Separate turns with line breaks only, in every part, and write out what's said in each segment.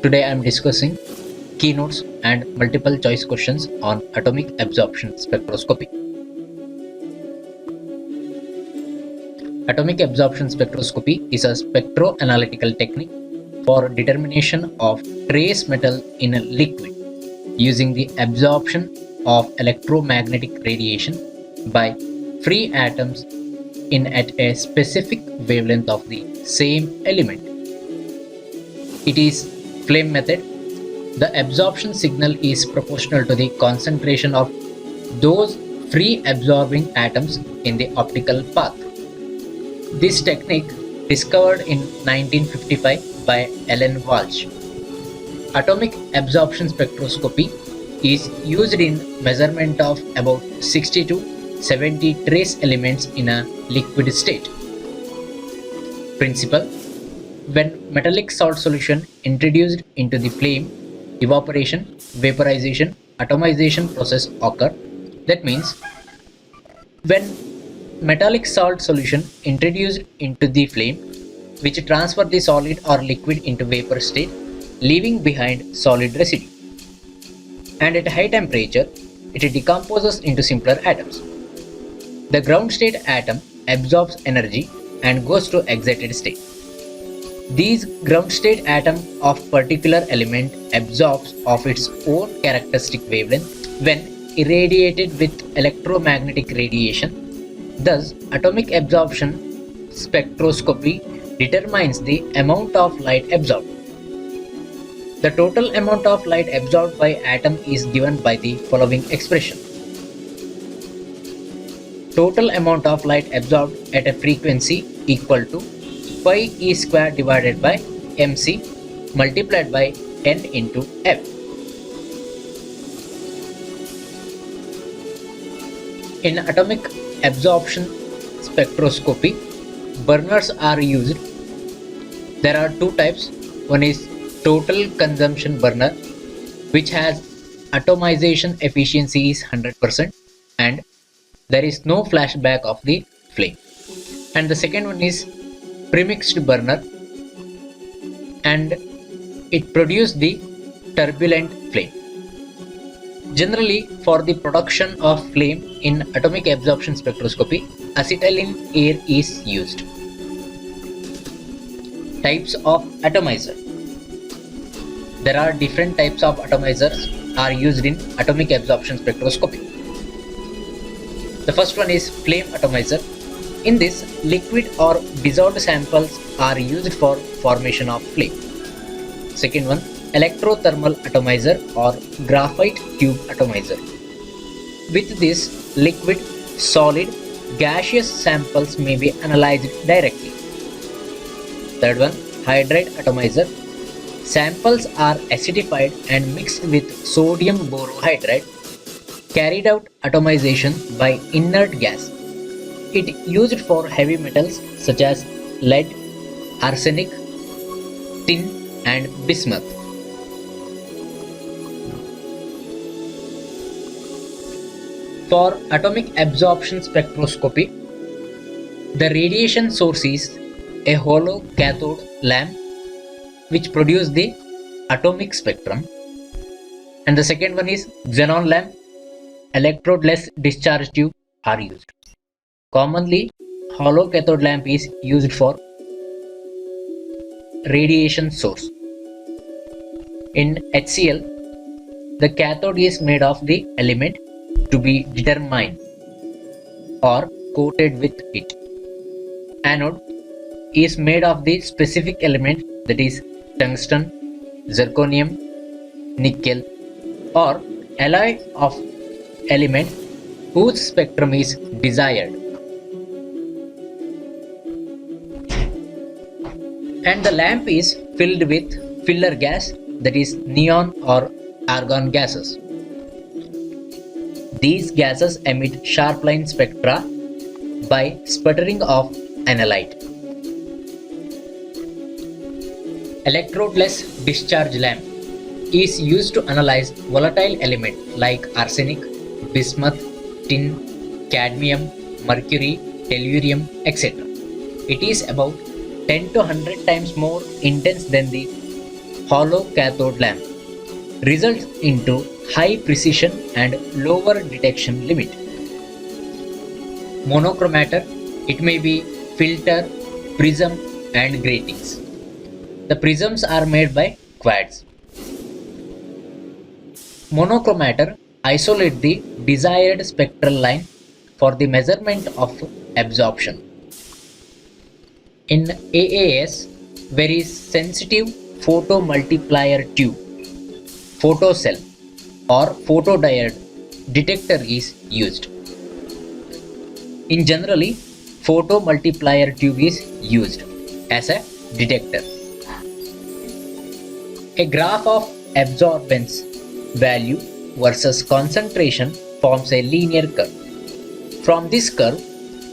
Today I am discussing keynotes and multiple choice questions on atomic absorption spectroscopy. Atomic absorption spectroscopy is a spectroanalytical technique for determination of trace metal in a liquid using the absorption of electromagnetic radiation by free atoms in at a specific wavelength of the same element. It is flame method. The absorption signal is proportional to the concentration of those free absorbing atoms in the optical path. This technique, discovered in 1955 by Ellen Walsh. Atomic absorption spectroscopy is used in measurement of about 60 to 70 trace elements in a liquid state. Principle: when metallic salt solution introduced into the flame, evaporation, vaporization, atomization process occur. That means when metallic salt solution introduced into the flame, which transfer the solid or liquid into vapor state, leaving behind solid residue. And at high temperature, it decomposes into simpler atoms. The ground state atom absorbs energy and goes to excited state. These ground state atom of particular element absorbs of its own characteristic wavelength when irradiated with electromagnetic radiation. Thus, atomic absorption spectroscopy determines the amount of light absorbed. The total amount of light absorbed by atom is given by the following expression. Total amount of light absorbed at a frequency equal to pi e square divided by mc multiplied by n into f. In atomic absorption spectroscopy, burners are used. There are two types. One is total consumption burner, which has atomization efficiency is 100% and there is no flashback of the flame. And the second one is premixed burner, and it produces the turbulent flame. Generally, for the production of flame in atomic absorption spectroscopy, acetylene air is used. Types of atomizer. There are different types of atomizers are used in atomic absorption spectroscopy. The first one is flame atomizer. In this, liquid or dissolved samples are used for formation of flame. Second one, electrothermal atomizer or graphite tube atomizer. With this, liquid, solid, gaseous samples may be analyzed directly. Third one, hydride atomizer. Samples are acidified and mixed with sodium borohydride. Carried out atomization by inert gas. It used for heavy metals such as lead, arsenic, tin and bismuth. For atomic absorption spectroscopy, the radiation source is a hollow cathode lamp which produces the atomic spectrum, and the second one is xenon lamp. Electrodeless discharge tube are used. Commonly, hollow cathode lamp is used for radiation source. In HCl, the cathode is made of the element to be determined or coated with it. Anode is made of the specific element, that is tungsten, zirconium, nickel, or alloy of element whose spectrum is desired. And the lamp is filled with filler gas, that is neon or argon gases. These gases emit sharp line spectra by sputtering of analyte. Electrodeless discharge lamp is used to analyze volatile elements like arsenic, bismuth, tin, cadmium, mercury, tellurium, etc. It is about 10 to 100 times more intense than the hollow cathode lamp results into high precision and lower detection limit. Monochromator, it may be filter, prism and gratings. The prisms are made by quartz. Monochromator isolate the desired spectral line for the measurement of absorption. In AAS, very sensitive photomultiplier tube, photocell or photodiode detector is used. In generally, photomultiplier tube is used as a detector. A graph of absorbance value versus concentration forms a linear curve. From this curve,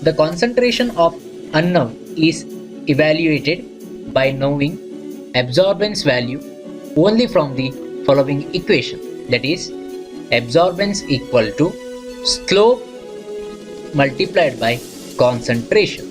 the concentration of unknown is evaluated by knowing absorbance value only from the following equation, that is absorbance equal to slope multiplied by concentration.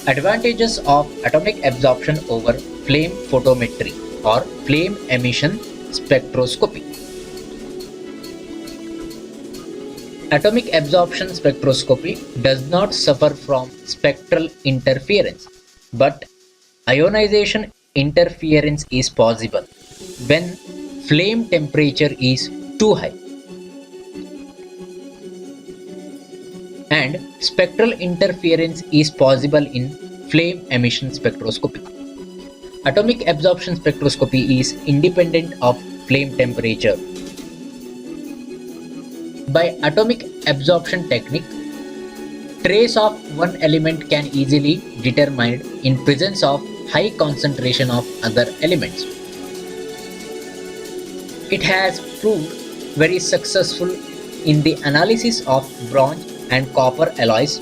Advantages of atomic absorption over flame photometry or flame emission spectroscopy. Atomic absorption spectroscopy does not suffer from spectral interference, but ionization interference is possible when flame temperature is too high, and spectral interference is possible in flame emission spectroscopy. Atomic absorption spectroscopy is independent of flame temperature. By atomic absorption technique, trace of one element can easily be determined in presence of high concentration of other elements. It has proved very successful in the analysis of bronze and copper alloys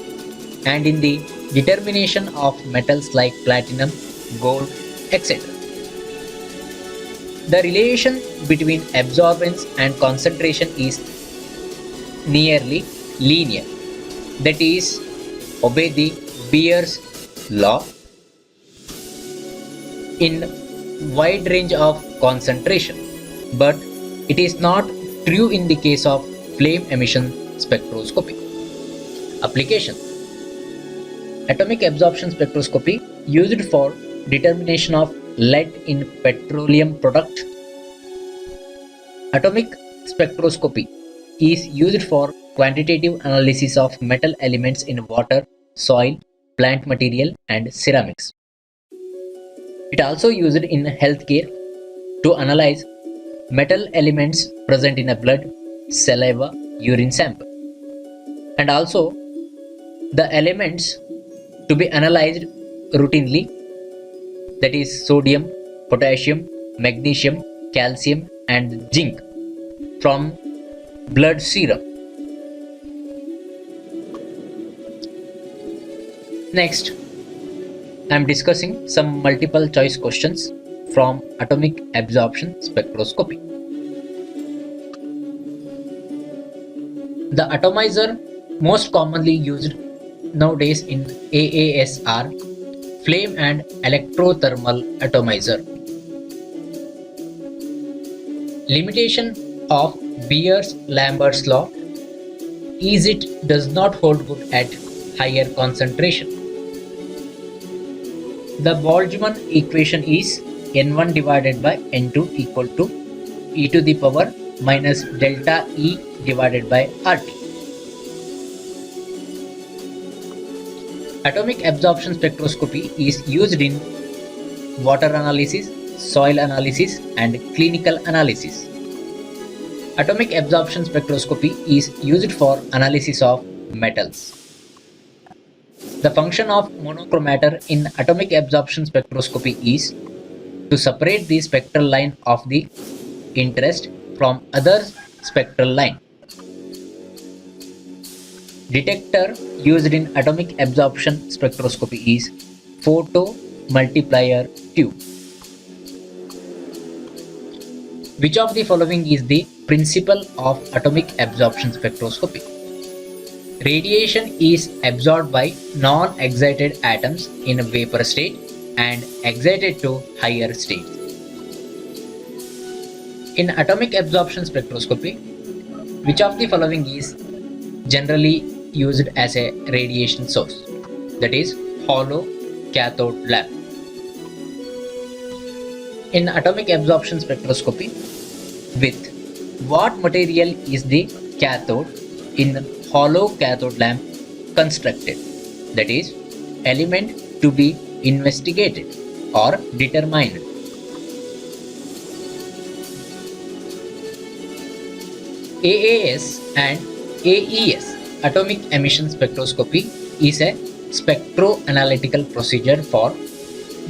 and in the determination of metals like platinum, gold, etc. The relation between absorbance and concentration is nearly linear, that is, obey the Beer's law in wide range of concentration, but it is not true in the case of flame emission spectroscopy. Application: atomic absorption spectroscopy used for determination of lead in petroleum product. Atomic spectroscopy is used for quantitative analysis of metal elements in water, soil, plant material and ceramics. It also used in healthcare to analyze metal elements present in a blood, saliva, urine sample, and also the elements to be analyzed routinely, that is sodium, potassium, magnesium, calcium and zinc from blood serum. Next, I am discussing some multiple choice questions from atomic absorption spectroscopy. The atomizer most commonly used nowadays in AAS are flame and electrothermal atomizer. Limitation of Beer-Lambert's law is it does not hold good at higher concentration. The Boltzmann equation is N1 divided by N2 equal to e to the power minus delta E divided by RT. Atomic absorption spectroscopy is used in water analysis, soil analysis and clinical analysis. Atomic absorption spectroscopy is used for analysis of metals. The function of monochromator in atomic absorption spectroscopy is to separate the spectral line of the interest from other spectral line. Detector used in atomic absorption spectroscopy is photomultiplier tube. Which of the following is the principle of atomic absorption spectroscopy? Radiation is absorbed by non-excited atoms in a vapor state and excited to higher states. In atomic absorption spectroscopy, which of the following is generally used as a radiation source? That is hollow cathode lamp. In atomic absorption spectroscopy, with what material is the cathode in hollow cathode lamp constructed? That is element to be investigated or determined. AAS and AES atomic emission spectroscopy is a spectroanalytical procedure for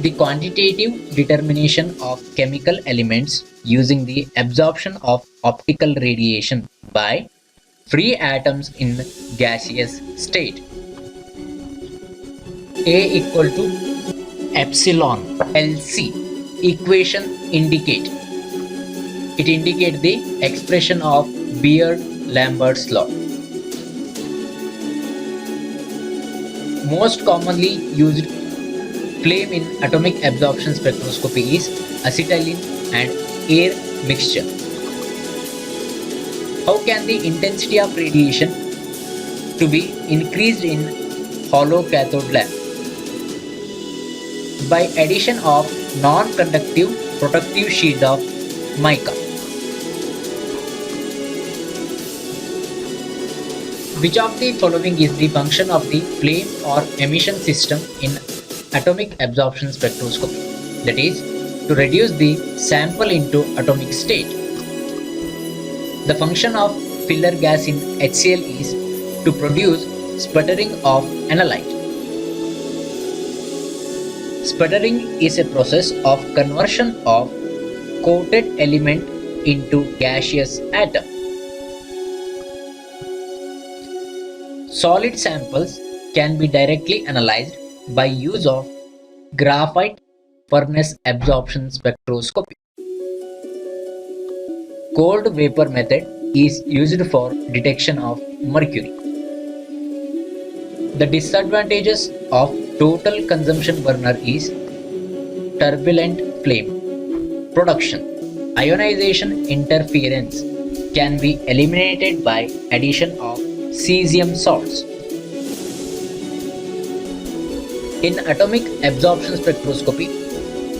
the quantitative determination of chemical elements using the absorption of optical radiation by free atoms in gaseous state. A equal to epsilon LC equation indicate. It indicates the expression of Beer-Lambert's law. Most commonly used flame in atomic absorption spectroscopy is acetylene and air mixture. How can the intensity of radiation to be increased in hollow cathode lamp? By addition of non-conductive protective sheet of mica. Which of the following is the function of the flame or emission system in atomic absorption spectroscopy? That is, to reduce the sample into atomic state. The function of filler gas in HCl is to produce sputtering of analyte. Sputtering is a process of conversion of coated element into gaseous atom. Solid samples can be directly analyzed by use of graphite furnace absorption spectroscopy. Cold vapor method is used for detection of mercury. The disadvantages of total consumption burner is turbulent flame production. Ionization interference can be eliminated by addition of cesium salts. In atomic absorption spectroscopy,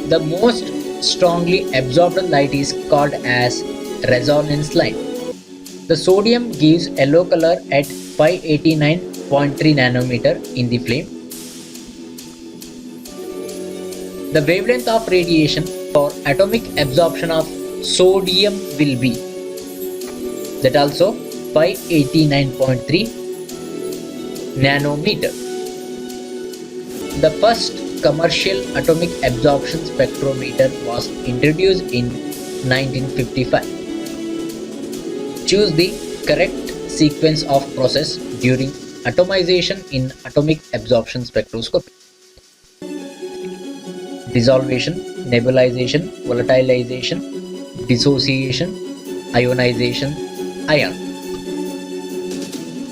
the most strongly absorbed light is called as resonance light. The sodium gives yellow color at 589.3 nanometer in the flame. The wavelength of radiation for atomic absorption of sodium will be that also 589.3 nanometer. The first commercial atomic absorption spectrometer was introduced in 1955. Choose the correct sequence of process during atomization in atomic absorption spectroscopy. Dissolution, nebulization, volatilization, dissociation, ionization, ion.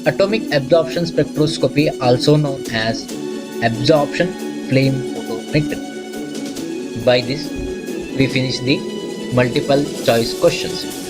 Atomic absorption spectroscopy, also known as absorption flame photometry. By this, we finish the multiple choice questions.